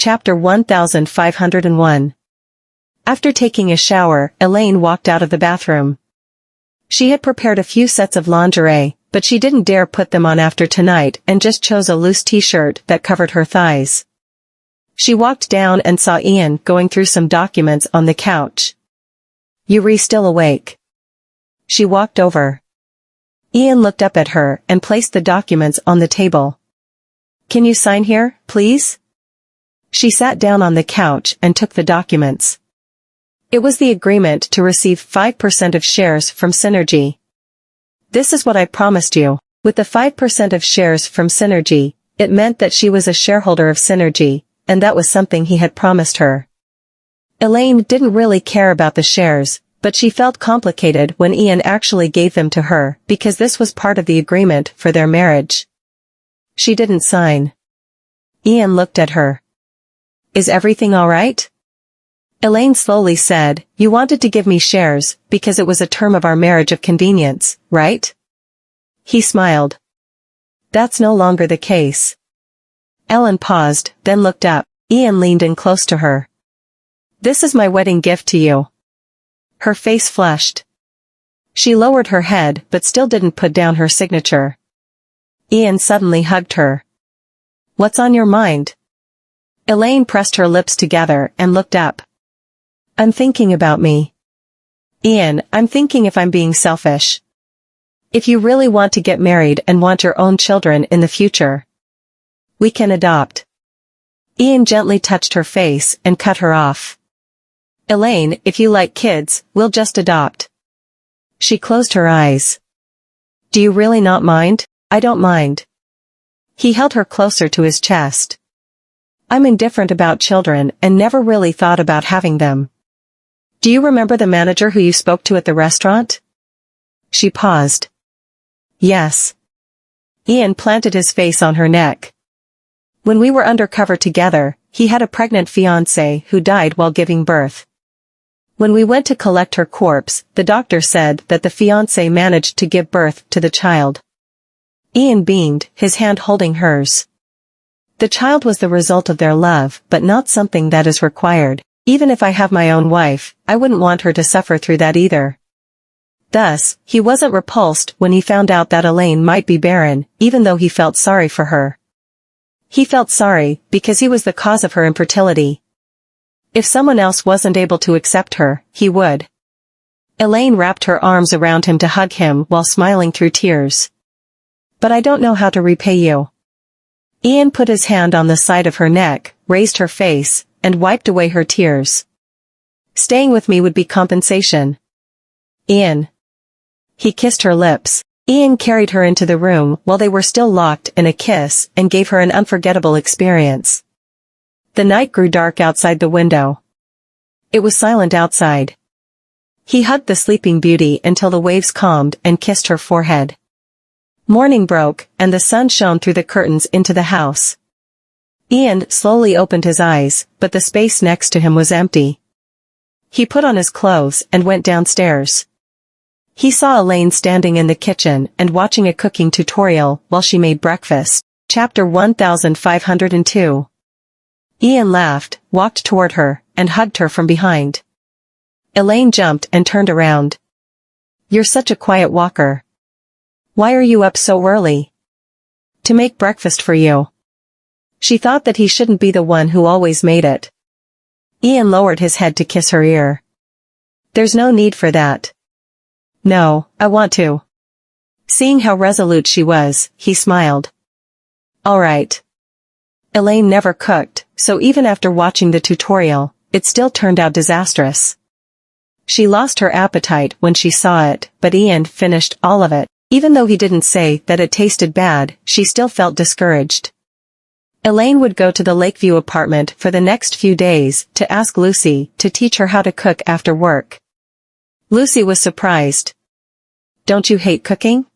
Chapter 1501. After taking a shower, Elaine walked out of the bathroom. She had prepared a few sets of lingerie, but she didn't dare put them on after tonight and just chose a loose t-shirt that covered her thighs. She walked down and saw Ian going through some documents on the couch. "You're still awake?" She walked over. Ian looked up at her and placed the documents on the table. "Can you sign here, please?" She sat down on the couch and took the documents. It was the agreement to receive 5% of shares from Synergy. "This is what I promised you." With the 5% of shares from Synergy, it meant that she was a shareholder of Synergy, and that was something he had promised her. Elaine didn't really care about the shares, but she felt complicated when Ian actually gave them to her because this was part of the agreement for their marriage. She didn't sign. Ian looked at her. "Is everything all right?" Elaine slowly said, "You wanted to give me shares because it was a term of our marriage of convenience, right?" He smiled. "That's no longer the case." Ellen paused, then looked up. Ian leaned in close to her. "This is my wedding gift to you." Her face flushed. She lowered her head but still didn't put down her signature. Ian suddenly hugged her. "What's on your mind?" Elaine pressed her lips together and looked up. "I'm thinking about me." "Ian, I'm thinking if I'm being selfish. If you really want to get married and want your own children in the future, we can adopt." Ian gently touched her face and cut her off. "Elaine, if you like kids, we'll just adopt." She closed her eyes. "Do you really not mind?" "I don't mind." He held her closer to his chest. "I'm indifferent about children and never really thought about having them." "Do you remember the manager who you spoke to at the restaurant?" She paused. "Yes." Ian planted his face on her neck. "When we were undercover together, he had a pregnant fiancée who died while giving birth. When we went to collect her corpse, the doctor said that the fiancée managed to give birth to the child." Ian beamed, his hand holding hers. "The child was the result of their love, but not something that is required. Even if I have my own wife, I wouldn't want her to suffer through that either." Thus, he wasn't repulsed when he found out that Elaine might be barren, even though he felt sorry for her. He felt sorry because he was the cause of her infertility. If someone else wasn't able to accept her, he would. Elaine wrapped her arms around him to hug him while smiling through tears. "But I don't know how to repay you." Ian put his hand on the side of her neck, raised her face, and wiped away her tears. "Staying with me would be compensation." "Ian." He kissed her lips. Ian carried her into the room while they were still locked in a kiss and gave her an unforgettable experience. The night grew dark outside the window. It was silent outside. He hugged the sleeping beauty until the waves calmed and kissed her forehead. Morning broke, and the sun shone through the curtains into the house. Ian slowly opened his eyes, but the space next to him was empty. He put on his clothes and went downstairs. He saw Elaine standing in the kitchen and watching a cooking tutorial while she made breakfast. Chapter 1502. Ian laughed, walked toward her, and hugged her from behind. Elaine jumped and turned around. "You're such a quiet walker. Why are you up so early?" "To make breakfast for you." She thought that he shouldn't be the one who always made it. Ian lowered his head to kiss her ear. "There's no need for that." "No, I want to." Seeing how resolute she was, he smiled. "All right." Elaine never cooked, so even after watching the tutorial, it still turned out disastrous. She lost her appetite when she saw it, but Ian finished all of it. Even though he didn't say that it tasted bad, she still felt discouraged. Elaine would go to the Lakeview apartment for the next few days to ask Lucy to teach her how to cook after work. Lucy was surprised. "Don't you hate cooking?"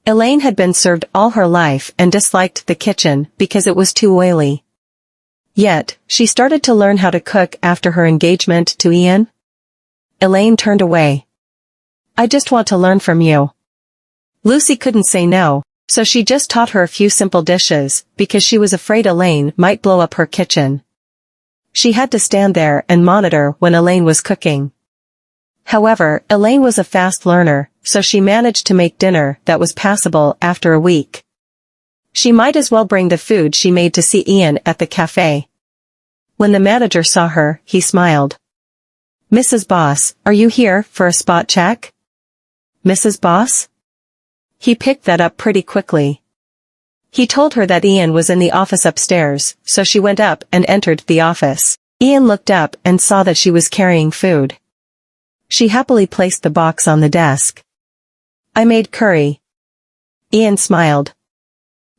Elaine had been served all her life and disliked the kitchen because it was too oily. Yet, she started to learn how to cook after her engagement to Ian. Elaine turned away. "I just want to learn from you." Lucy couldn't say no, so she just taught her a few simple dishes, because she was afraid Elaine might blow up her kitchen. She had to stand there and monitor when Elaine was cooking. However, Elaine was a fast learner, so she managed to make dinner that was passable after a week. She might as well bring the food she made to see Ian at the cafe. When the manager saw her, he smiled. "Mrs. Boss, are you here for a spot check?" "Mrs. Boss?" He picked that up pretty quickly. He told her that Ian was in the office upstairs, so she went up and entered the office. Ian looked up and saw that she was carrying food. She happily placed the box on the desk. "I made curry." Ian smiled.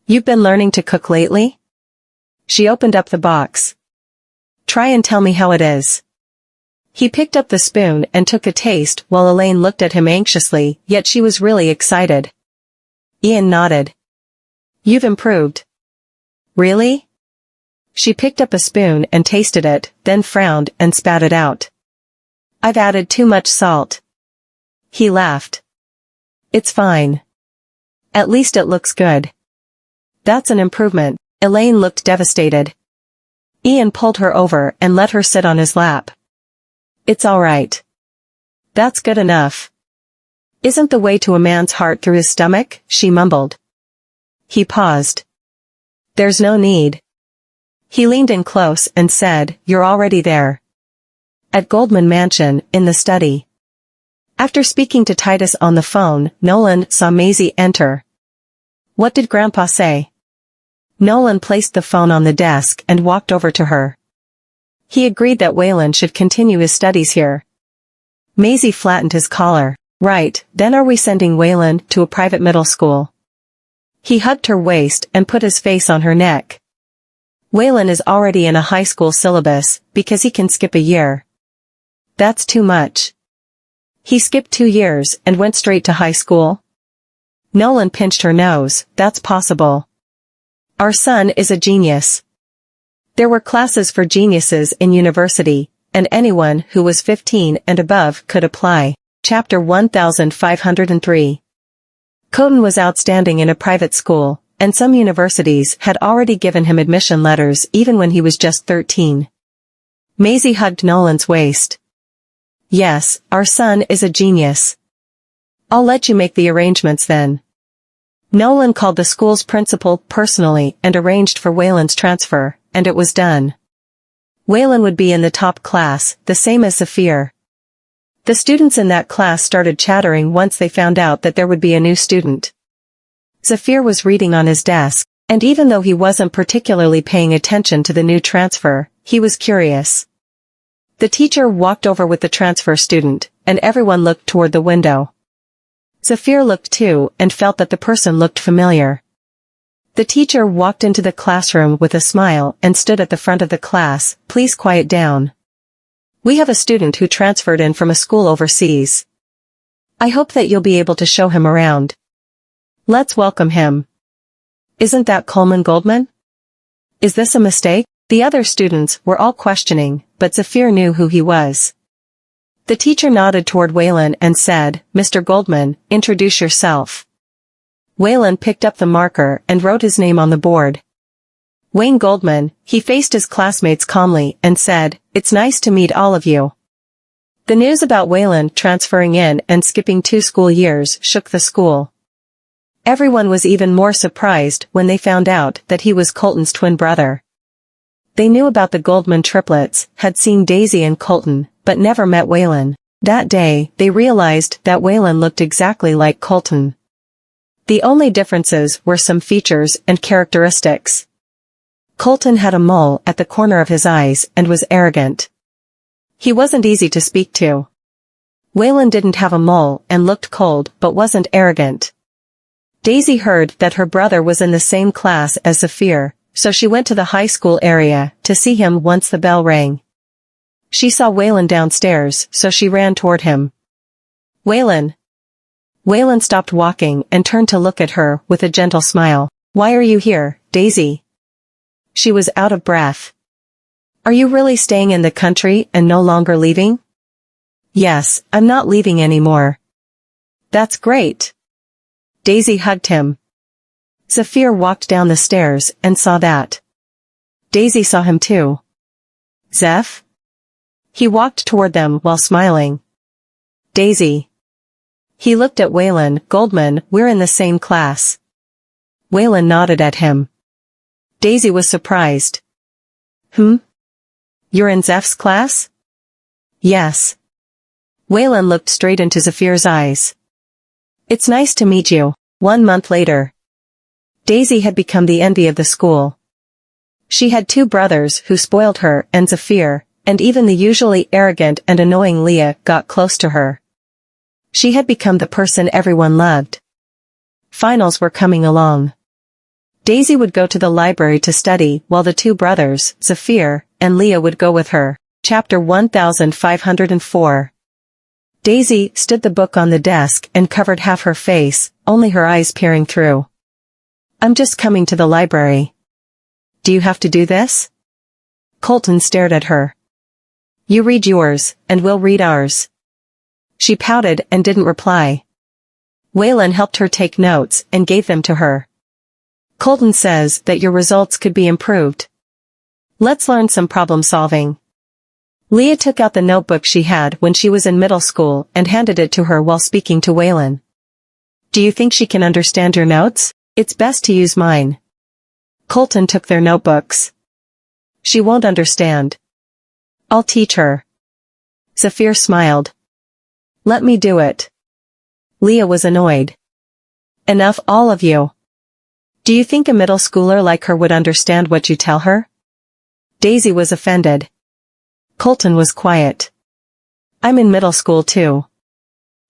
"You've been learning to cook lately?" She opened up the box. "Try and tell me how it is." He picked up the spoon and took a taste while Elaine looked at him anxiously, yet she was really excited. Ian nodded. "You've improved." "Really?" She picked up a spoon and tasted it, then frowned and spat it out. "I've added too much salt." He laughed. "It's fine. At least it looks good." "That's an improvement." Elaine looked devastated. Ian pulled her over and let her sit on his lap. "It's all right. That's good enough." "Isn't the way to a man's heart through his stomach?" she mumbled. He paused. "There's no need." He leaned in close and said, "You're already there." At Goldman Mansion, in the study. After speaking to Titus on the phone, Nolan saw Maisie enter. "What did Grandpa say?" Nolan placed the phone on the desk and walked over to her. He agreed that Waylon should continue his studies here. Maisie flattened his collar. "Right, then are we sending Waylon to a private middle school?" He hugged her waist and put his face on her neck. "Waylon is already in a high school syllabus, because he can skip a year." "That's too much." "He skipped 2 years and went straight to high school?" Nolan pinched her nose. "That's possible. Our son is a genius." There were classes for geniuses in university, and anyone who was 15 and above could apply. Chapter 1503. Colton was outstanding in a private school, and some universities had already given him admission letters even when he was just 13. Maisie hugged Nolan's waist. "Yes, our son is a genius. I'll let you make the arrangements then." Nolan called the school's principal personally and arranged for Waylon's transfer, and it was done. Waylon would be in the top class, the same as Zafir. The students in that class started chattering once they found out that there would be a new student. Zafir was reading on his desk, and even though he wasn't particularly paying attention to the new transfer, he was curious. The teacher walked over with the transfer student, and everyone looked toward the window. Zafir looked too and felt that the person looked familiar. The teacher walked into the classroom with a smile and stood at the front of the class. "Please quiet down. We have a student who transferred in from a school overseas. I hope that you'll be able to show him around. Let's welcome him. Isn't that Coleman Goldman? Is this a mistake?" The other students were all questioning, but Zafir knew who he was. The teacher nodded toward Waylon and said, "Mr. Goldman, introduce yourself." Waylon picked up the marker and wrote his name on the board. "Wayne Goldman." He faced his classmates calmly and said, "It's nice to meet all of you." The news about Waylon transferring in and skipping 2 school years shook the school. Everyone was even more surprised when they found out that he was Colton's twin brother. They knew about the Goldman triplets, had seen Daisy and Colton, but never met Waylon. That day, they realized that Waylon looked exactly like Colton. The only differences were some features and characteristics. Colton had a mole at the corner of his eyes and was arrogant. He wasn't easy to speak to. Waylon didn't have a mole and looked cold but wasn't arrogant. Daisy heard that her brother was in the same class as Zafir, so she went to the high school area to see him once the bell rang. She saw Waylon downstairs, so she ran toward him. "Waylon." Waylon stopped walking and turned to look at her with a gentle smile. "Why are you here, Daisy?" She was out of breath. "Are you really staying in the country and no longer leaving?" "Yes, I'm not leaving anymore." "That's great." Daisy hugged him. Zafir walked down the stairs and saw that. Daisy saw him too. Zeph? He walked toward them while smiling. Daisy. He looked at Waylon. Goldman, we're in the same class. Waylon nodded at him. Daisy was surprised. You're in Zeph's class? Yes. Waylon looked straight into Zephyr's eyes. It's nice to meet you. 1 month later. Daisy had become the envy of the school. She had 2 brothers who spoiled her and Zephyr, and even the usually arrogant and annoying Leah got close to her. She had become the person everyone loved. Finals were coming along. Daisy would go to the library to study while the 2 brothers, Zephyr and Leah, would go with her. Chapter 1504. Daisy stood the book on the desk and covered half her face, only her eyes peering through. I'm just coming to the library. Do you have to do this? Colton stared at her. You read yours, and we'll read ours. She pouted and didn't reply. Waylon helped her take notes and gave them to her. Colton says that your results could be improved. Let's learn some problem solving. Leah took out the notebook she had when she was in middle school and handed it to her while speaking to Waylon. Do you think she can understand your notes? It's best to use mine. Colton took their notebooks. She won't understand. I'll teach her. Zephyr smiled. Let me do it. Leah was annoyed. Enough, all of you. Do you think a middle schooler like her would understand what you tell her? Daisy was offended. Colton was quiet. I'm in middle school too.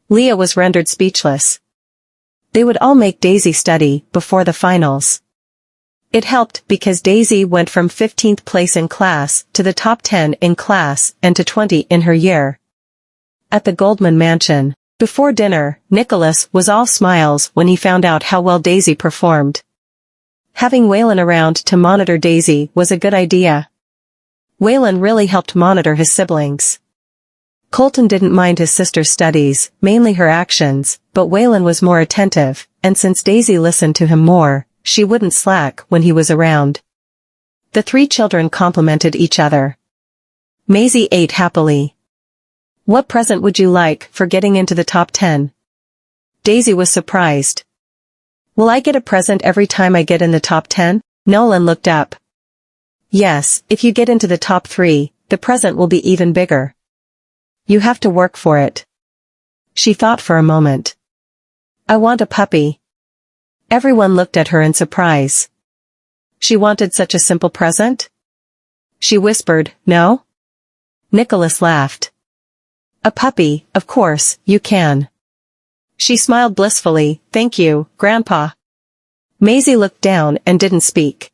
Leah was rendered speechless. They would all make Daisy study before the finals. It helped because Daisy went from 15th place in class to the top 10 in class and to 20 in her year. At the Goldman mansion, before dinner, Nicholas was all smiles when he found out how well Daisy performed. Having Waylon around to monitor Daisy was a good idea. Waylon really helped monitor his siblings. Colton didn't mind his sister's studies, mainly her actions, but Waylon was more attentive, and since Daisy listened to him more, she wouldn't slack when he was around. The 3 children complimented each other. Maisie ate happily. What present would you like for getting into the top 10? Daisy was surprised. Will I get a present every time I get in the top 10? Nolan looked up. Yes, if you get into the top 3, the present will be even bigger. You have to work for it. She thought for a moment. I want a puppy. Everyone looked at her in surprise. She wanted such a simple present? She whispered, no? Nicholas laughed. A puppy, of course, you can. She smiled blissfully, thank you, Grandpa. Maisie looked down and didn't speak.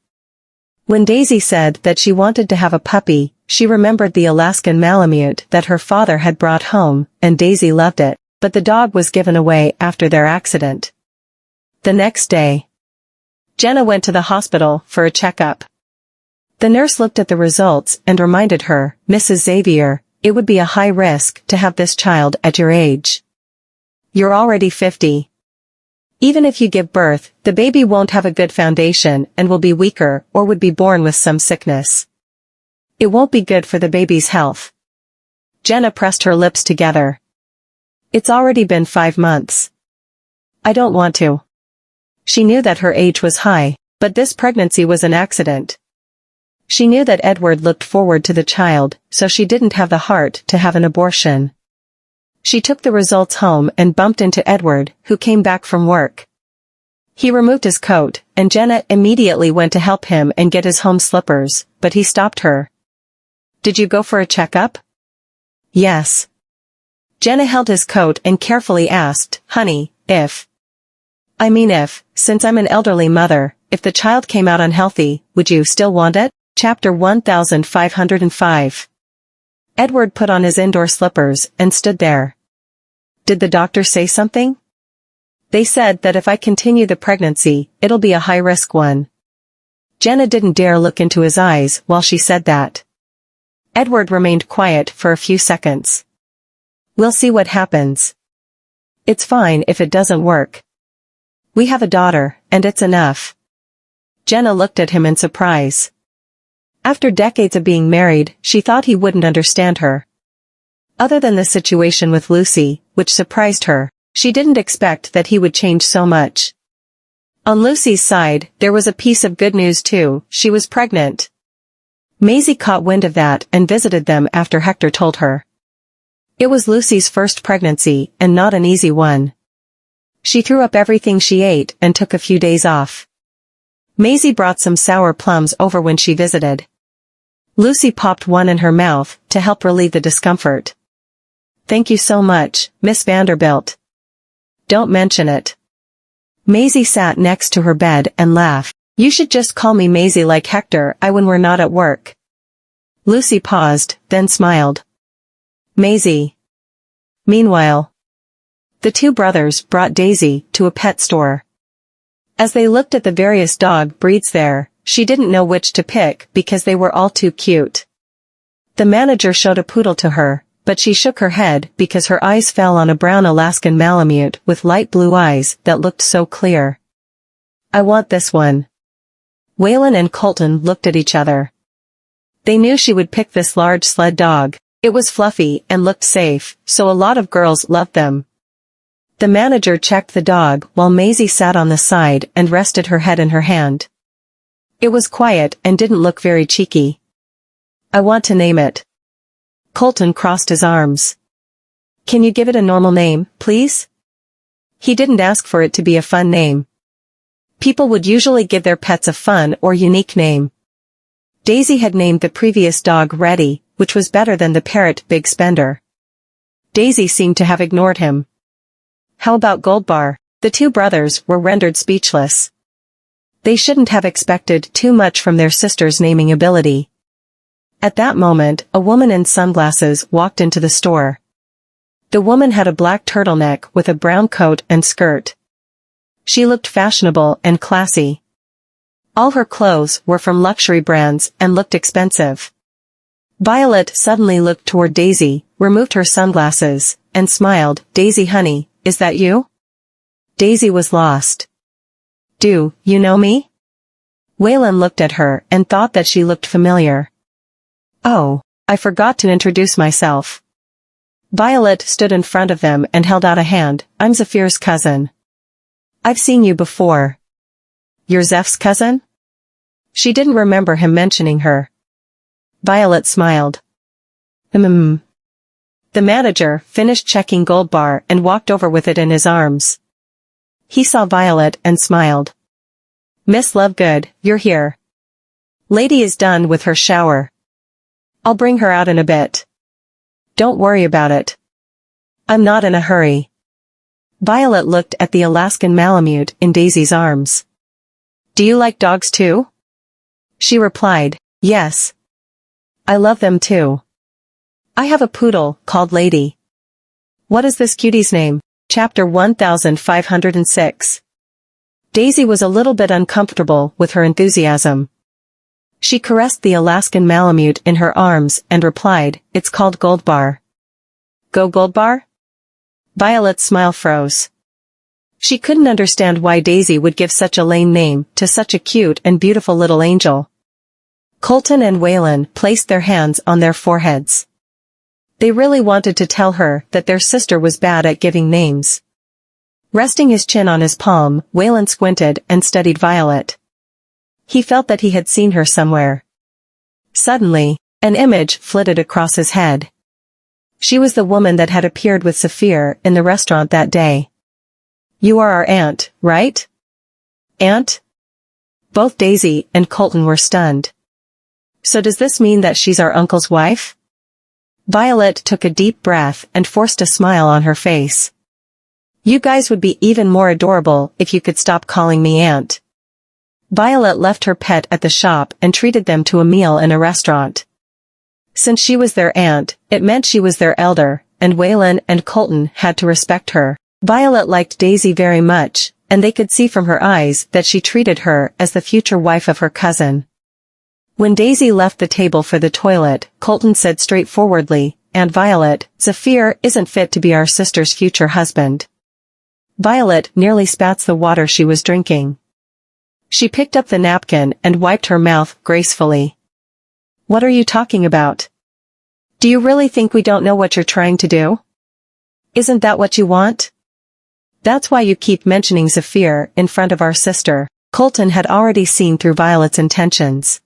When Daisy said that she wanted to have a puppy, she remembered the Alaskan Malamute that her father had brought home, and Daisy loved it, but the dog was given away after their accident. The next day, Jenna went to the hospital for a checkup. The nurse looked at the results and reminded her, Mrs. Xavier, it would be a high risk to have this child at your age. You're already 50. Even if you give birth, the baby won't have a good foundation and will be weaker or would be born with some sickness. It won't be good for the baby's health. Jenna pressed her lips together. It's already been 5 months. I don't want to. She knew that her age was high, but this pregnancy was an accident. She knew that Edward looked forward to the child, so she didn't have the heart to have an abortion. She took the results home and bumped into Edward, who came back from work. He removed his coat, and Jenna immediately went to help him and get his home slippers, but he stopped her. Did you go for a checkup? Yes. Jenna held his coat and carefully asked, honey, if, since I'm an elderly mother, if the child came out unhealthy, would you still want it? Chapter 1505. Edward put on his indoor slippers and stood there. Did the doctor say something? They said that if I continue the pregnancy, it'll be a high-risk one. Jenna didn't dare look into his eyes while she said that. Edward remained quiet for a few seconds. We'll see what happens. It's fine if it doesn't work. We have a daughter, and it's enough. Jenna looked at him in surprise. After decades of being married, she thought he wouldn't understand her. Other than the situation with Lucy, which surprised her, she didn't expect that he would change so much. On Lucy's side, there was a piece of good news too: she was pregnant. Maisie caught wind of that and visited them after Hector told her. It was Lucy's first pregnancy, and not an easy one. She threw up everything she ate and took a few days off. Maisie brought some sour plums over when she visited. Lucy popped one in her mouth to help relieve the discomfort. "Thank you so much, Miss Vanderbilt." "Don't mention it." Maisie sat next to her bed and laughed. "You should just call me Maisie like Hector I when we're not at work." Lucy paused, then smiled. Maisie. Meanwhile, the two brothers brought Daisy to a pet store. As they looked at the various dog breeds there, she didn't know which to pick because they were all too cute. The manager showed a poodle to her, but she shook her head because her eyes fell on a brown Alaskan Malamute with light blue eyes that looked so clear. "I want this one." Waylon and Colton looked at each other. They knew she would pick this large sled dog. It was fluffy and looked safe, so a lot of girls loved them. The manager checked the dog while Maisie sat on the side and rested her head in her hand. It was quiet and didn't look very cheeky. "I want to name it." Colton crossed his arms. "Can you give it a normal name, please?" He didn't ask for it to be a fun name. People would usually give their pets a fun or unique name. Daisy had named the previous dog Reddy, which was better than the parrot Big Spender. Daisy seemed to have ignored him. How about Goldbar? The two brothers were rendered speechless. They shouldn't have expected too much from their sister's naming ability. At that moment, a woman in sunglasses walked into the store. The woman had a black turtleneck with a brown coat and skirt. She looked fashionable and classy. All her clothes were from luxury brands and looked expensive. Violet suddenly looked toward Daisy, removed her sunglasses, and smiled. "Daisy honey, is that you?" Daisy was lost. "Do you know me?" Waylon looked at her and thought that she looked familiar. "Oh, I forgot to introduce myself." Violet stood in front of them and held out a hand. "I'm Zephyr's cousin." "I've seen you before." "You're Zeph's cousin?" She didn't remember him mentioning her. Violet smiled. The manager finished checking Goldbar and walked over with it in his arms. He saw Violet and smiled. "Miss Lovegood, you're here. Lady is done with her shower. I'll bring her out in a bit. Don't worry about it. I'm not in a hurry." Violet looked at the Alaskan Malamute in Daisy's arms. "Do you like dogs too?" She replied, "Yes. I love them too. I have a poodle called Lady." "What is this cutie's name?" Chapter 1506. Daisy was a little bit uncomfortable with her enthusiasm. She caressed the Alaskan Malamute in her arms and replied, "It's called Goldbar." "Go Goldbar?" Violet's smile froze. She couldn't understand why Daisy would give such a lame name to such a cute and beautiful little angel. Colton and Waylon placed their hands on their foreheads. They really wanted to tell her that their sister was bad at giving names. Resting his chin on his palm, Waylon squinted and studied Violet. He felt that he had seen her somewhere. Suddenly, an image flitted across his head. She was the woman that had appeared with Zephyr in the restaurant that day. "You are our aunt, right?" "Aunt?" Both Daisy and Colton were stunned. "So does this mean that she's our uncle's wife?" Violet took a deep breath and forced a smile on her face. "You guys would be even more adorable if you could stop calling me aunt." Violet left her pet at the shop and treated them to a meal in a restaurant. Since she was their aunt, it meant she was their elder, and Waylon and Colton had to respect her. Violet liked Daisy very much, and they could see from her eyes that she treated her as the future wife of her cousin. When Daisy left the table for the toilet, Colton said straightforwardly, "Aunt Violet, Zephyr isn't fit to be our sister's future husband." Violet nearly spat the water she was drinking. She picked up the napkin and wiped her mouth gracefully. What are you talking about? Do you really think we don't know what you're trying to do? Isn't that what you want? That's why you keep mentioning Zafir in front of our sister. Colton had already seen through Violet's intentions.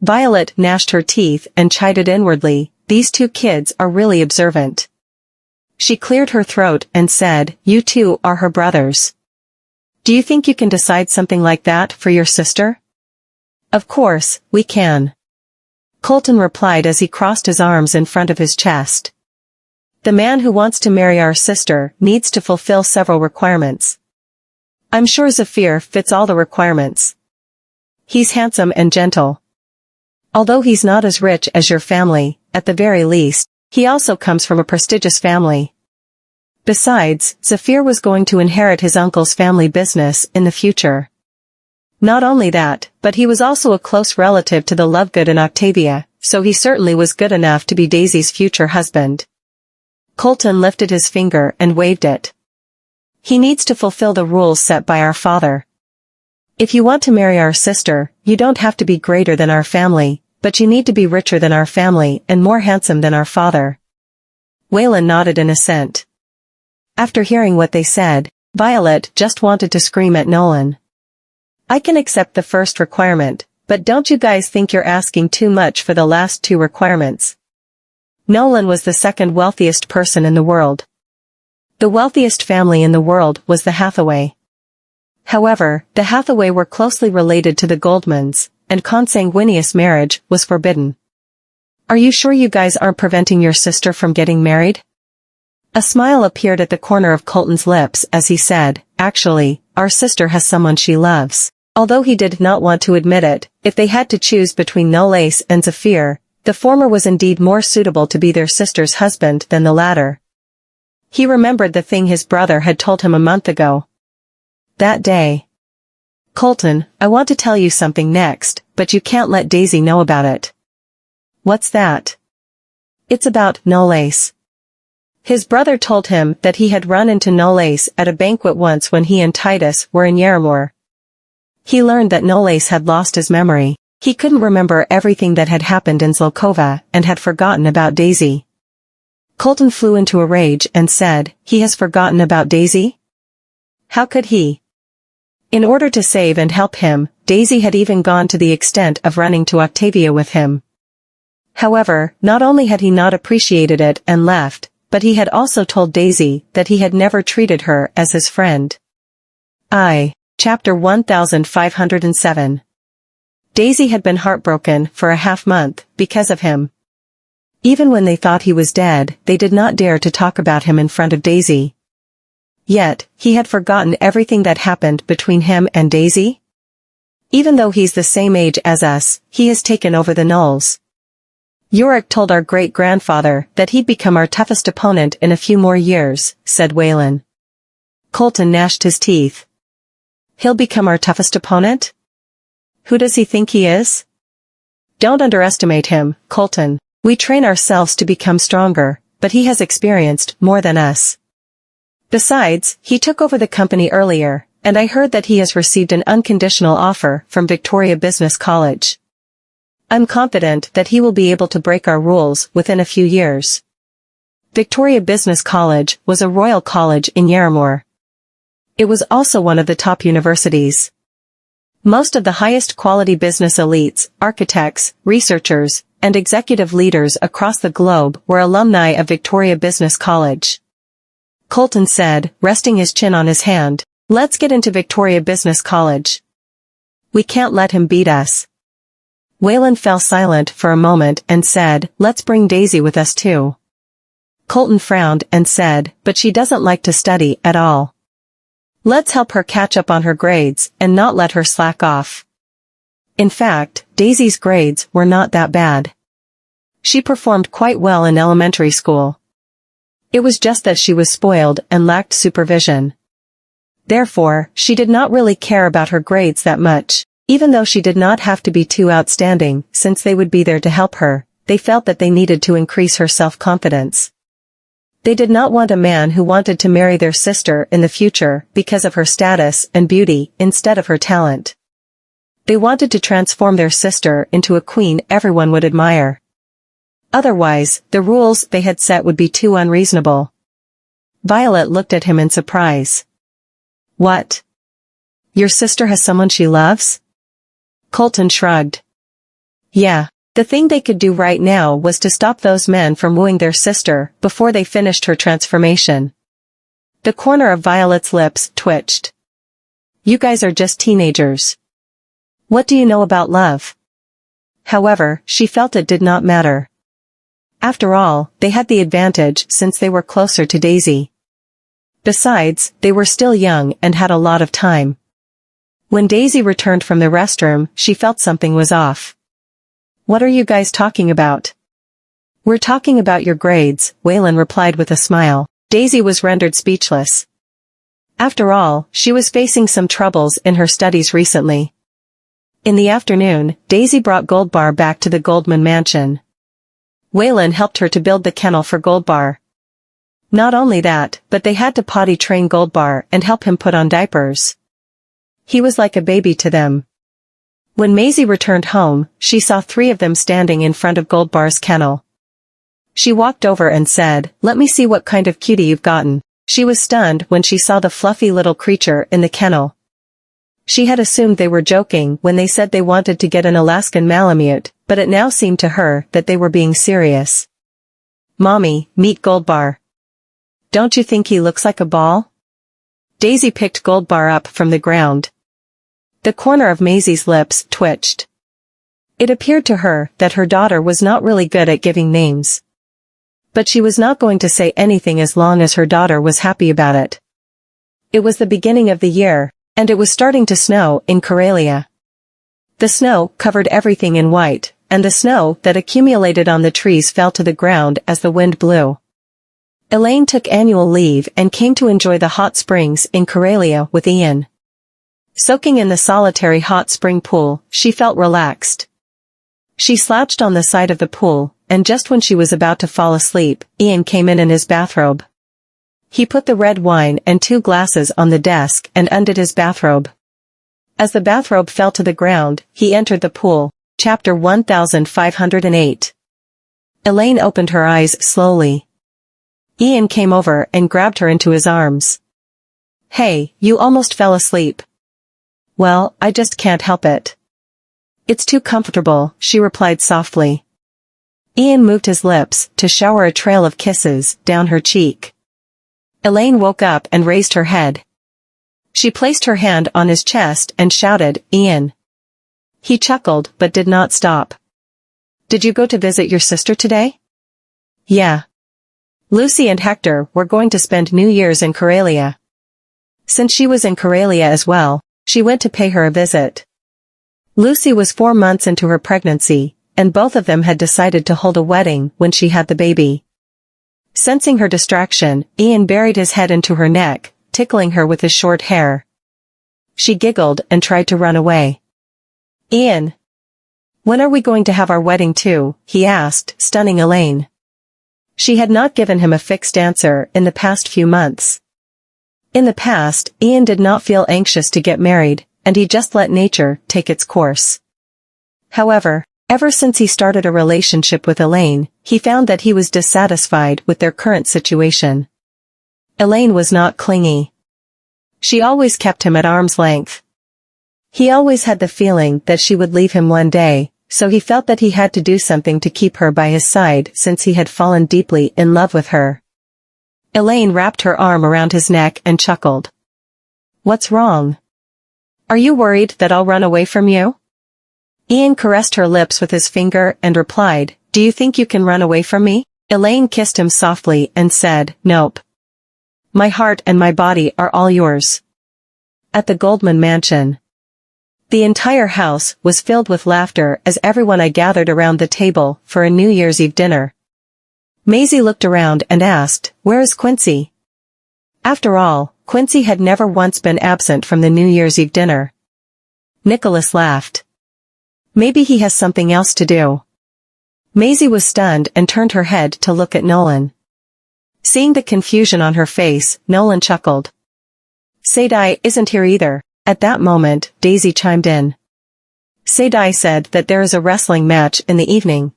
Violet gnashed her teeth and chided inwardly, these two kids are really observant. She cleared her throat and said, you two are her brothers. Do you think you can decide something like that for your sister? Of course, we can. Colton replied as he crossed his arms in front of his chest. The man who wants to marry our sister needs to fulfill several requirements. I'm sure Zafir fits all the requirements. He's handsome and gentle. Although he's not as rich as your family, at the very least, he also comes from a prestigious family. Besides, Zafir was going to inherit his uncle's family business in the future. Not only that, but he was also a close relative to the Lovegood and Octavia, so he certainly was good enough to be Daisy's future husband. Colton lifted his finger and waved it. He needs to fulfill the rules set by our father. If you want to marry our sister, you don't have to be greater than our family, but you need to be richer than our family and more handsome than our father. Waylon nodded in assent. After hearing what they said, Violet just wanted to scream at Nolan. I can accept the first requirement, but don't you guys think you're asking too much for the last two requirements? Nolan was the second wealthiest person in the world. The wealthiest family in the world was the Hathaway. However, the Hathaway were closely related to the Goldmans, and consanguineous marriage was forbidden. Are you sure you guys aren't preventing your sister from getting married? A smile appeared at the corner of Colton's lips as he said, actually, our sister has someone she loves. Although he did not want to admit it, if they had to choose between Nolace and Zafir, the former was indeed more suitable to be their sister's husband than the latter. He remembered the thing his brother had told him a month ago. That day. Colton, I want to tell you something next, but you can't let Daisy know about it. What's that? It's about Nolace. His brother told him that he had run into Nolace at a banquet once when he and Titus were in Yaramore. He learned that Nolace had lost his memory. He couldn't remember everything that had happened in Zlokova and had forgotten about Daisy. Colton flew into a rage and said, he has forgotten about Daisy? How could he? In order to save and help him, Daisy had even gone to the extent of running to Octavia with him. However, not only had he not appreciated it and left, but he had also told Daisy that he had never treated her as his friend. Chapter 1507. Daisy had been heartbroken for a half-month because of him. Even when they thought he was dead, they did not dare to talk about him in front of Daisy. Yet, he had forgotten everything that happened between him and Daisy? Even though he's the same age as us, he has taken over the Knolls. Yorick told our great-grandfather that he'd become our toughest opponent in a few more years, said Waylon. Colton gnashed his teeth. He'll become our toughest opponent? Who does he think he is? Don't underestimate him, Colton. We train ourselves to become stronger, but he has experienced more than us. Besides, he took over the company earlier, and I heard that he has received an unconditional offer from Victoria Business College. I'm confident that he will be able to break our rules within a few years. Victoria Business College was a royal college in Yaramore. It was also one of the top universities. Most of the highest quality business elites, architects, researchers, and executive leaders across the globe were alumni of Victoria Business College. Colton said, resting his chin on his hand, let's get into Victoria Business College. We can't let him beat us. Waylon fell silent for a moment and said, let's bring Daisy with us too. Colton frowned and said, but she doesn't like to study at all. Let's help her catch up on her grades and not let her slack off. In fact, Daisy's grades were not that bad. She performed quite well in elementary school. It was just that she was spoiled and lacked supervision. Therefore, she did not really care about her grades that much, even though she did not have to be too outstanding since they would be there to help her. They felt that they needed to increase her self-confidence. They did not want a man who wanted to marry their sister in the future because of her status and beauty instead of her talent. They wanted to transform their sister into a queen everyone would admire. Otherwise, the rules they had set would be too unreasonable. Violet looked at him in surprise. What? Your sister has someone she loves? Colton shrugged. Yeah, the thing they could do right now was to stop those men from wooing their sister before they finished her transformation. The corner of Violet's lips twitched. You guys are just teenagers. What do you know about love? However, she felt it did not matter. After all, they had the advantage since they were closer to Daisy. Besides, they were still young and had a lot of time. When Daisy returned from the restroom, she felt something was off. What are you guys talking about? We're talking about your grades, Waylon replied with a smile. Daisy was rendered speechless. After all, she was facing some troubles in her studies recently. In the afternoon, Daisy brought Goldbar back to the Goldman mansion. Waylon helped her to build the kennel for Goldbar. Not only that, but they had to potty train Goldbar and help him put on diapers. He was like a baby to them. When Maisie returned home, she saw 3 of them standing in front of Goldbar's kennel. She walked over and said, "Let me see what kind of cutie you've gotten." She was stunned when she saw the fluffy little creature in the kennel. She had assumed they were joking when they said they wanted to get an Alaskan Malamute, but it now seemed to her that they were being serious. "Mommy, meet Goldbar. Don't you think he looks like a ball?" Daisy picked Goldbar up from the ground. The corner of Maisie's lips twitched. It appeared to her that her daughter was not really good at giving names. But she was not going to say anything as long as her daughter was happy about it. It was the beginning of the year, and it was starting to snow in Karelia. The snow covered everything in white, and the snow that accumulated on the trees fell to the ground as the wind blew. Elaine took annual leave and came to enjoy the hot springs in Karelia with Ian. Soaking in the solitary hot spring pool, she felt relaxed. She slouched on the side of the pool, and just when she was about to fall asleep, Ian came in his bathrobe. He put the red wine and 2 glasses on the desk and undid his bathrobe. As the bathrobe fell to the ground, he entered the pool. Chapter 1508. Elaine opened her eyes slowly. Ian came over and grabbed her into his arms. "Hey, you almost fell asleep." "Well, I just can't help it. It's too comfortable," she replied softly. Ian moved his lips to shower a trail of kisses down her cheek. Elaine woke up and raised her head. She placed her hand on his chest and shouted, "Ian." He chuckled but did not stop. "Did you go to visit your sister today?" "Yeah. Lucy and Hector were going to spend New Year's in Karelia." Since she was in Karelia as well, she went to pay her a visit. Lucy was 4 months into her pregnancy, and both of them had decided to hold a wedding when she had the baby. Sensing her distraction, Ian buried his head into her neck, tickling her with his short hair. She giggled and tried to run away. "Ian, when are we going to have our wedding too?" he asked, stunning Elaine. She had not given him a fixed answer in the past few months. In the past, Ian did not feel anxious to get married, and he just let nature take its course. However, ever since he started a relationship with Elaine, he found that he was dissatisfied with their current situation. Elaine was not clingy. She always kept him at arm's length. He always had the feeling that she would leave him one day, so he felt that he had to do something to keep her by his side since he had fallen deeply in love with her. Elaine wrapped her arm around his neck and chuckled. "What's wrong? Are you worried that I'll run away from you?" Ian caressed her lips with his finger and replied, "Do you think you can run away from me?" Elaine kissed him softly and said, "Nope. My heart and my body are all yours." At the Goldman mansion. The entire house was filled with laughter as everyone gathered around the table for a New Year's Eve dinner. Maisie looked around and asked, "Where is Quincy?" After all, Quincy had never once been absent from the New Year's Eve dinner. Nicholas laughed. "Maybe he has something else to do." Maisie was stunned and turned her head to look at Nolan. Seeing the confusion on her face, Nolan chuckled. "Sadie isn't here either." At that moment, Daisy chimed in. Sadai said that there is a wrestling match in the evening.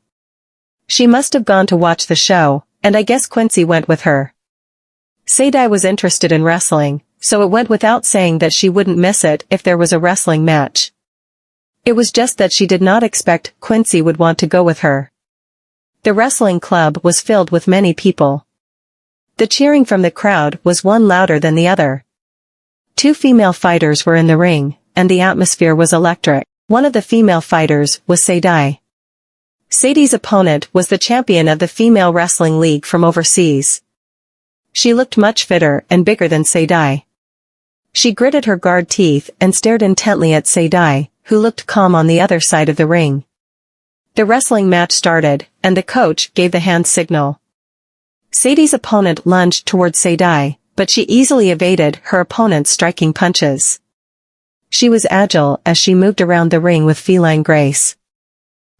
She must have gone to watch the show, and I guess Quincy went with her. Sadai was interested in wrestling, so it went without saying that she wouldn't miss it if there was a wrestling match. It was just that she did not expect Quincy would want to go with her. The wrestling club was filled with many people. The cheering from the crowd was one louder than the other. 2 female fighters were in the ring, and the atmosphere was electric. One of the female fighters was Sadai. Sadie's opponent was the champion of the female wrestling league from overseas. She looked much fitter and bigger than Sadai. She gritted her guard teeth and stared intently at Sadai, who looked calm on the other side of the ring. The wrestling match started, and the coach gave the hand signal. Sadie's opponent lunged towards Sadai, but she easily evaded her opponent's striking punches. She was agile as she moved around the ring with feline grace.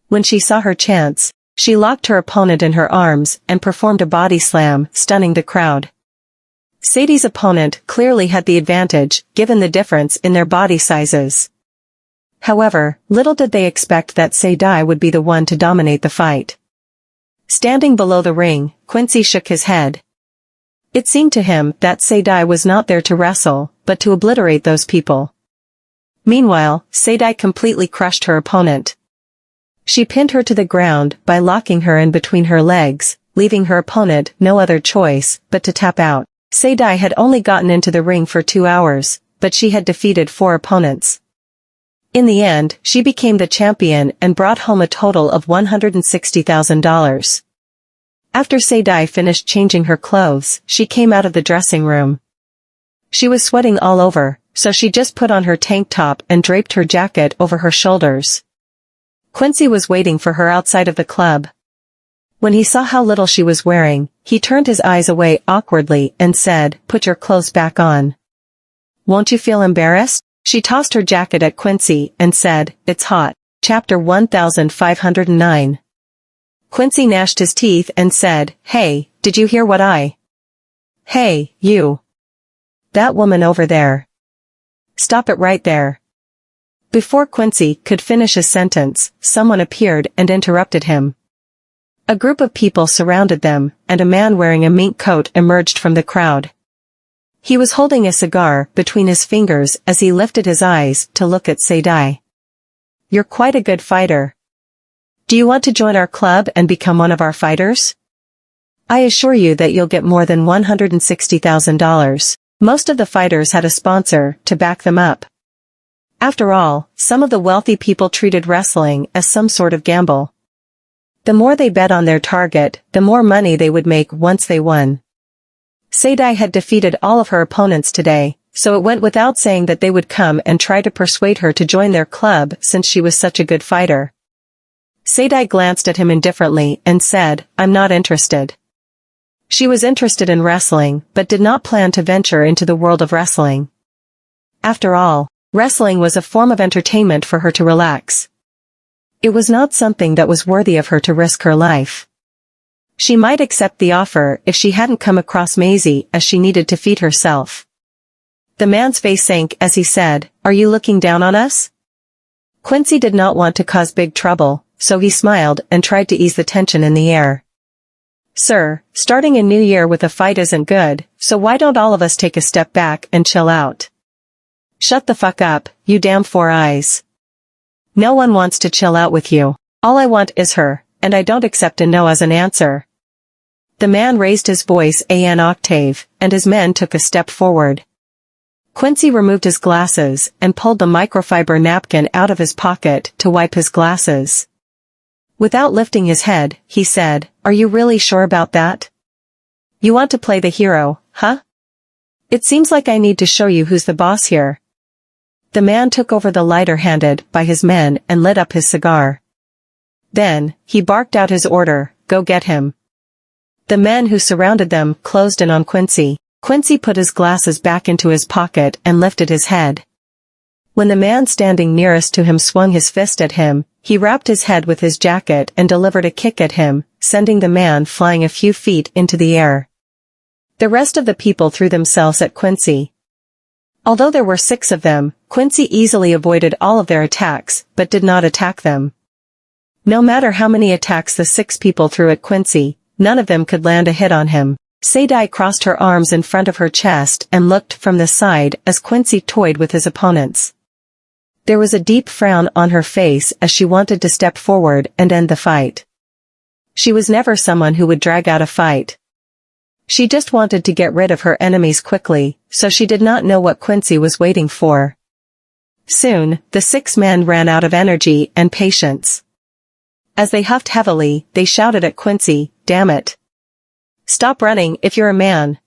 When she saw her chance, she locked her opponent in her arms and performed a body slam, stunning the crowd. Sadie's opponent clearly had the advantage, given the difference in their body sizes. However, little did they expect that Sadai would be the one to dominate the fight. Standing below the ring, Quincy shook his head. It seemed to him that Sadai was not there to wrestle, but to obliterate those people. Meanwhile, Sadai completely crushed her opponent. She pinned her to the ground by locking her in between her legs, leaving her opponent no other choice but to tap out. Sadai had only gotten into the ring for 2 hours, but she had defeated 4 opponents. In the end, she became the champion and brought home a total of $160,000. After Sadai finished changing her clothes, she came out of the dressing room. She was sweating all over, so she just put on her tank top and draped her jacket over her shoulders. Quincy was waiting for her outside of the club. When he saw how little she was wearing, he turned his eyes away awkwardly and said, "Put your clothes back on." "Won't you feel embarrassed?" She tossed her jacket at Quincy and said, "It's hot." Chapter 1509. Quincy gnashed his teeth and said, "Hey, did you hear what I?" "Hey, you. That woman over there. Stop it right there." Before Quincy could finish his sentence, someone appeared and interrupted him. A group of people surrounded them, and a man wearing a mink coat emerged from the crowd. He was holding a cigar between his fingers as he lifted his eyes to look at Sadai. "You're quite a good fighter. Do you want to join our club and become one of our fighters? I assure you that you'll get more than $160,000. Most of the fighters had a sponsor to back them up. After all, some of the wealthy people treated wrestling as some sort of gamble. The more they bet on their target, the more money they would make once they won. Sadai had defeated all of her opponents today, so it went without saying that they would come and try to persuade her to join their club since she was such a good fighter. Sadai glanced at him indifferently and said, "I'm not interested." She was interested in wrestling but did not plan to venture into the world of wrestling. After all, wrestling was a form of entertainment for her to relax. It was not something that was worthy of her to risk her life. She might accept the offer if she hadn't come across Maisie as she needed to feed herself. The man's face sank as he said, "Are you looking down on us?" Quincy did not want to cause big trouble, so he smiled and tried to ease the tension in the air. "Sir, starting a new year with a fight isn't good, so why don't all of us take a step back and chill out?" "Shut the fuck up, you damn 4 eyes. No one wants to chill out with you. All I want is her, and I don't accept a no as an answer." The man raised his voice an octave, and his men took a step forward. Quincy removed his glasses and pulled the microfiber napkin out of his pocket to wipe his glasses. Without lifting his head, he said, "Are you really sure about that? You want to play the hero, huh? It seems like I need to show you who's the boss here." The man took over the lighter handed by his men and lit up his cigar. Then, he barked out his order, "Go get him." The men who surrounded them closed in on Quincy. Quincy put his glasses back into his pocket and lifted his head. When the man standing nearest to him swung his fist at him, he wrapped his head with his jacket and delivered a kick at him, sending the man flying a few feet into the air. The rest of the people threw themselves at Quincy. Although there were 6 of them, Quincy easily avoided all of their attacks, but did not attack them. No matter how many attacks the 6 people threw at Quincy, none of them could land a hit on him. Sadie crossed her arms in front of her chest and looked from the side as Quincy toyed with his opponents. There was a deep frown on her face as she wanted to step forward and end the fight. She was never someone who would drag out a fight. She just wanted to get rid of her enemies quickly, so she did not know what Quincy was waiting for. Soon, the 6 men ran out of energy and patience. As they huffed heavily, they shouted at Quincy, "Damn it! Stop running if you're a man."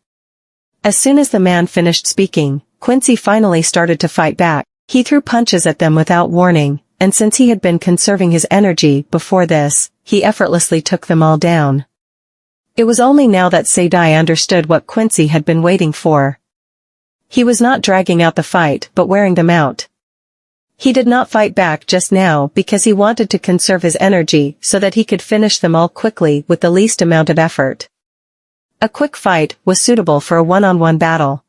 As soon as the man finished speaking, Quincy finally started to fight back. He threw punches at them without warning, and since he had been conserving his energy before this, he effortlessly took them all down. It was only now that Sadie understood what Quincy had been waiting for. He was not dragging out the fight but wearing them out. He did not fight back just now because he wanted to conserve his energy so that he could finish them all quickly with the least amount of effort. A quick fight was suitable for a one-on-one battle.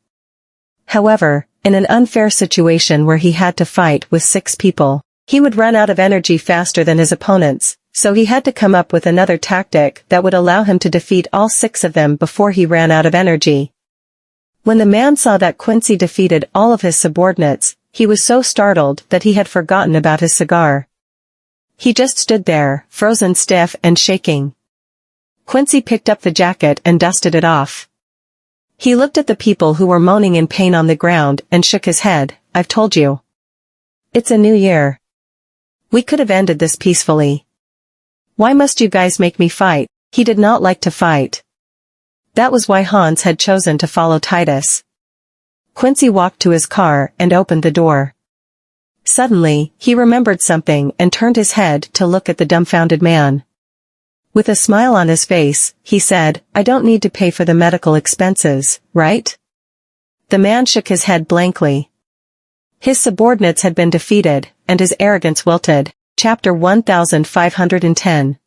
However, in an unfair situation where he had to fight with 6 people, he would run out of energy faster than his opponents, so he had to come up with another tactic that would allow him to defeat all 6 of them before he ran out of energy. When the man saw that Quincy defeated all of his subordinates, he was so startled that he had forgotten about his cigar. He just stood there, frozen stiff and shaking. Quincy picked up the jacket and dusted it off. He looked at the people who were moaning in pain on the ground and shook his head. "I've told you. It's a new year. We could have ended this peacefully. Why must you guys make me fight?" He did not like to fight. That was why Hans had chosen to follow Titus. Quincy walked to his car and opened the door. Suddenly, he remembered something and turned his head to look at the dumbfounded man. With a smile on his face, he said, "I don't need to pay for the medical expenses, right?" The man shook his head blankly. His subordinates had been defeated, and his arrogance wilted. Chapter 1510.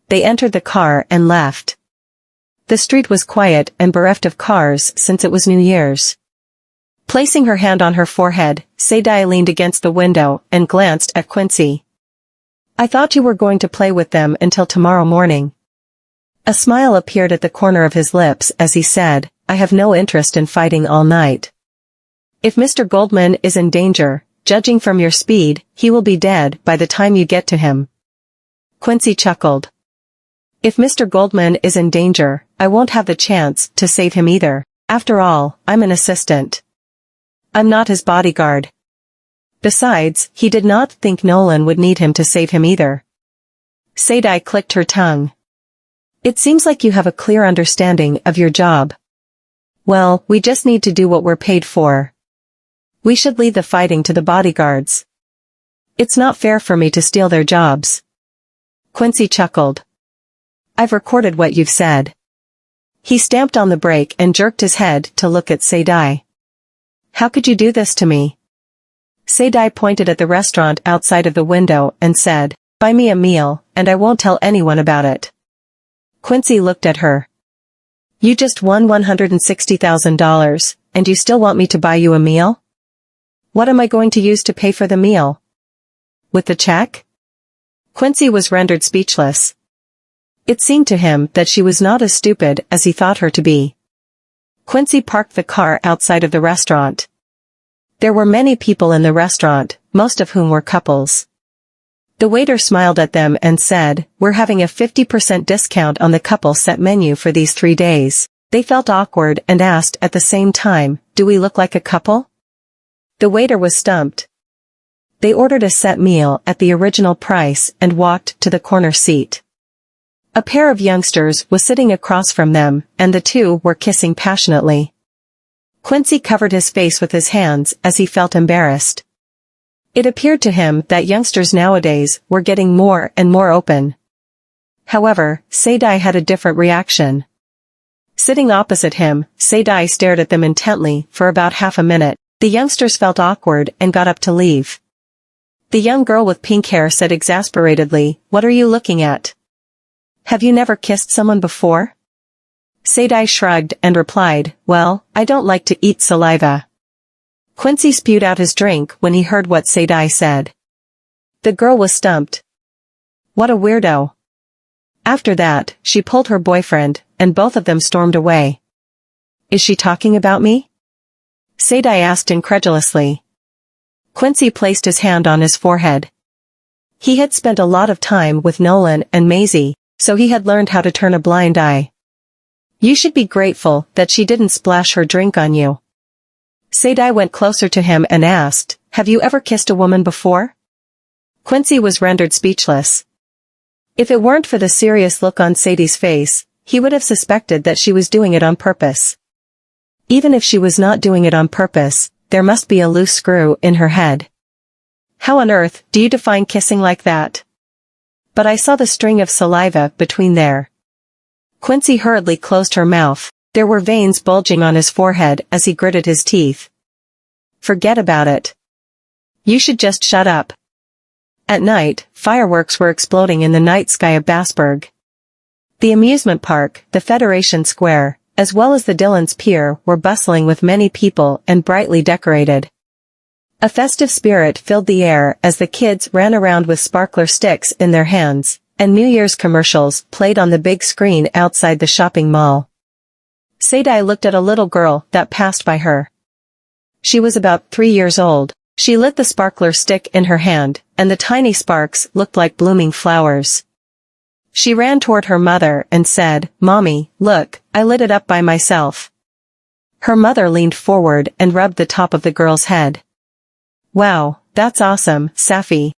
They entered the car and left. The street was quiet and bereft of cars since it was New Year's. Placing her hand on her forehead, Sadie leaned against the window and glanced at Quincy. "I thought you were going to play with them until tomorrow morning." A smile appeared at the corner of his lips as he said, "I have no interest in fighting all night. If Mr. Goldman is in danger, judging from your speed, he will be dead by the time you get to him." Quincy chuckled. "If Mr. Goldman is in danger, I won't have the chance to save him either. After all, I'm an assistant. I'm not his bodyguard." Besides, he did not think Nolan would need him to save him either. Sadie clicked her tongue. "It seems like you have a clear understanding of your job. Well, we just need to do what we're paid for. We should leave the fighting to the bodyguards. It's not fair for me to steal their jobs." Quincy chuckled. "I've recorded what you've said." He stamped on the brake and jerked his head to look at Sadie. "How could you do this to me?" Sadie pointed at the restaurant outside of the window and said, "Buy me a meal, and I won't tell anyone about it." Quincy looked at her. "You just won $160,000, and you still want me to buy you a meal? What am I going to use to pay for the meal? With the check?" Quincy was rendered speechless. It seemed to him that she was not as stupid as he thought her to be. Quincy parked the car outside of the restaurant. There were many people in the restaurant, most of whom were couples. The waiter smiled at them and said, "We're having a 50% discount on the couple set menu for these 3 days. They felt awkward and asked at the same time, "Do we look like a couple?" The waiter was stumped. They ordered a set meal at the original price and walked to the corner seat. A pair of youngsters was sitting across from them, and the two were kissing passionately. Quincy covered his face with his hands as he felt embarrassed. It appeared to him that youngsters nowadays were getting more and more open. However, Sadie had a different reaction. Sitting opposite him, Sadie stared at them intently for about half a minute. The youngsters felt awkward and got up to leave. The young girl with pink hair said exasperatedly, "What are you looking at? Have you never kissed someone before?" Sadie shrugged and replied, "Well, I don't like to eat saliva." Quincy spewed out his drink when he heard what Sadie said. The girl was stumped. What a weirdo. After that, she pulled her boyfriend, and both of them stormed away. Is she talking about me? Sadie asked incredulously. Quincy placed his hand on his forehead. He had spent a lot of time with Nolan and Maisie, so he had learned how to turn a blind eye. You should be grateful that she didn't splash her drink on you. Sadie went closer to him and asked, have you ever kissed a woman before? Quincy was rendered speechless. If it weren't for the serious look on Sadie's face, he would have suspected that she was doing it on purpose. Even if she was not doing it on purpose, there must be a loose screw in her head. How on earth do you define kissing like that? But I saw the string of saliva between there. Quincy hurriedly closed her mouth. There were veins bulging on his forehead as he gritted his teeth. Forget about it. You should just shut up. At night, fireworks were exploding in the night sky of Bassburg. The amusement park, the Federation Square, as well as the Dillon's Pier were bustling with many people and brightly decorated. A festive spirit filled the air as the kids ran around with sparkler sticks in their hands, and New Year's commercials played on the big screen outside the shopping mall. Sadie looked at a little girl that passed by her. She was about 3 years old. She lit the sparkler stick in her hand, and the tiny sparks looked like blooming flowers. She ran toward her mother and said, Mommy, look, I lit it up by myself. Her mother leaned forward and rubbed the top of the girl's head. Wow, that's awesome, Safi.